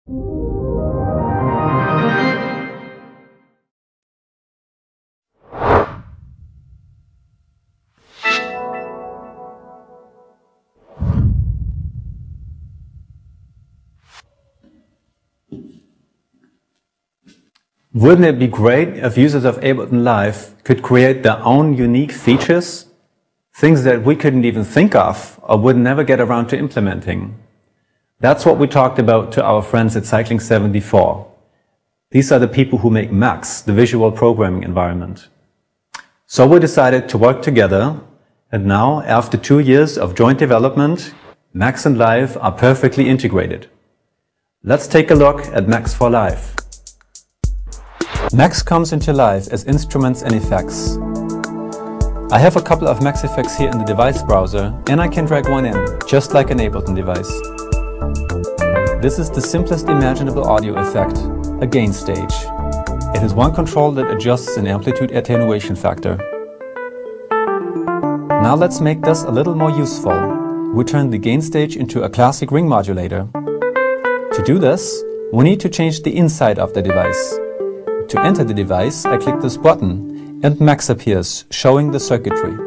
Wouldn't it be great if users of Ableton Live could create their own unique features? Things that we couldn't even think of or would never get around to implementing. That's what we talked about to our friends at Cycling 74. These are the people who make Max, the visual programming environment. So we decided to work together, and now, after 2 years of joint development, Max and Live are perfectly integrated. Let's take a look at Max for Live. Max comes into Live as instruments and effects. I have a couple of Max effects here in the device browser, and I can drag one in, just like an Ableton device. This is the simplest imaginable audio effect, a gain stage. It has one control that adjusts an amplitude attenuation factor. Now let's make this a little more useful. We turn the gain stage into a classic ring modulator. To do this, we need to change the inside of the device. To enter the device, I click this button and Max appears, showing the circuitry.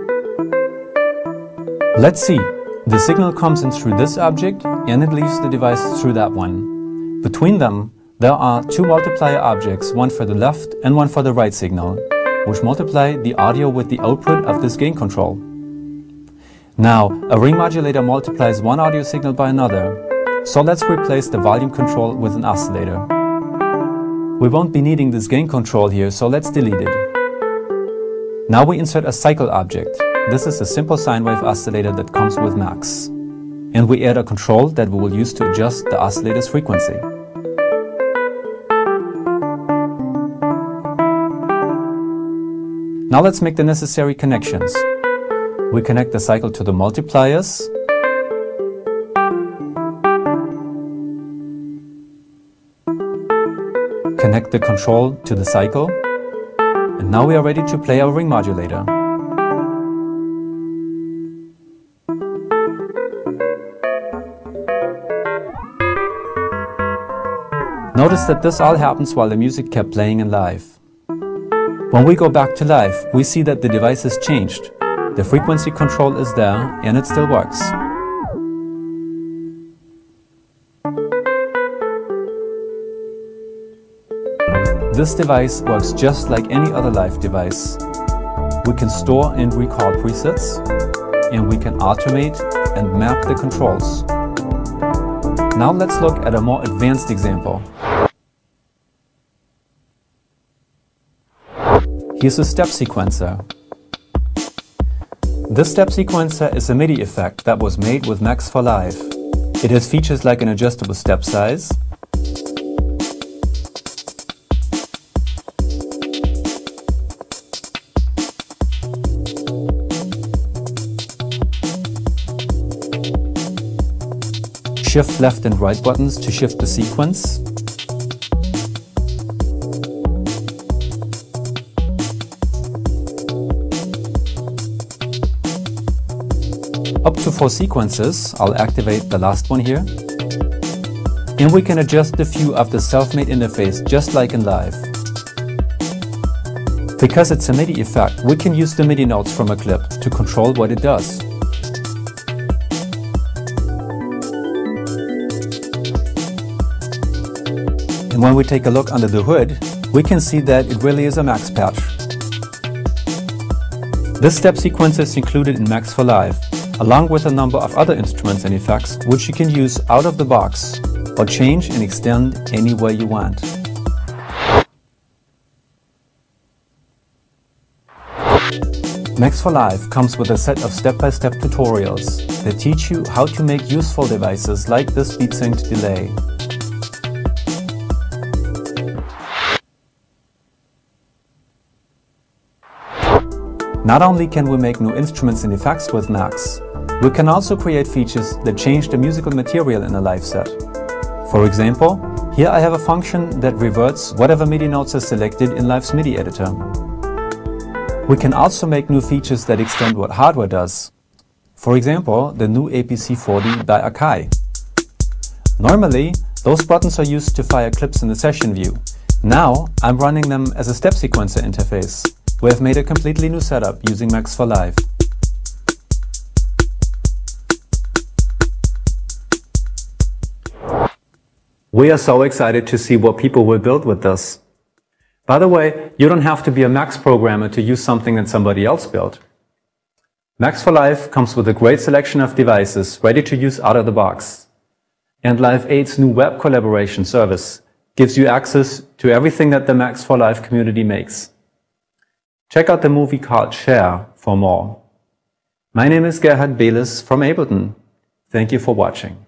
Let's see. The signal comes in through this object and it leaves the device through that one. Between them, there are two multiplier objects, one for the left and one for the right signal, which multiply the audio with the output of this gain control. Now, a ring modulator multiplies one audio signal by another, so let's replace the volume control with an oscillator. We won't be needing this gain control here, so let's delete it. Now we insert a cycle object. This is a simple sine wave oscillator that comes with Max. And we add a control that we will use to adjust the oscillator's frequency. Now let's make the necessary connections. We connect the cycle to the multipliers, connect the control to the cycle, and now we are ready to play our ring modulator. Notice that this all happens while the music kept playing in Live. When we go back to Live, we see that the device has changed. The frequency control is there and it still works. This device works just like any other Live device. We can store and recall presets, and we can automate and map the controls. Now let's look at a more advanced example. Here's a step sequencer. This step sequencer is a MIDI effect that was made with Max for Live. It has features like an adjustable step size, shift left and right buttons to shift the sequence, up to 4 sequences. I'll activate the last one here. And we can adjust the view of the self-made interface just like in Live. Because it's a MIDI effect, we can use the MIDI notes from a clip to control what it does. And when we take a look under the hood, we can see that it really is a Max patch. This step sequencer is included in Max for Live, along with a number of other instruments and effects which you can use out of the box or change and extend any way you want. Max for Live comes with a set of step-by-step tutorials that teach you how to make useful devices like this beat synced delay. Not only can we make new instruments and effects with Max, we can also create features that change the musical material in a Live set. For example, here I have a function that reverts whatever MIDI notes are selected in Live's MIDI editor. We can also make new features that extend what hardware does. For example, the new APC 40 by Akai. Normally, Those buttons are used to fire clips in the session view. Now I'm running them as a step sequencer interface. We have made a completely new setup using Max for Live. We are so excited to see what people will build with this. By the way, you don't have to be a Max programmer to use something that somebody else built. Max for Live comes with a great selection of devices ready to use out of the box. And Live 8's new web collaboration service gives you access to everything that the Max for Live community makes. Check out the movie called Share for more. My name is Gerhard Beles from Ableton. Thank you for watching.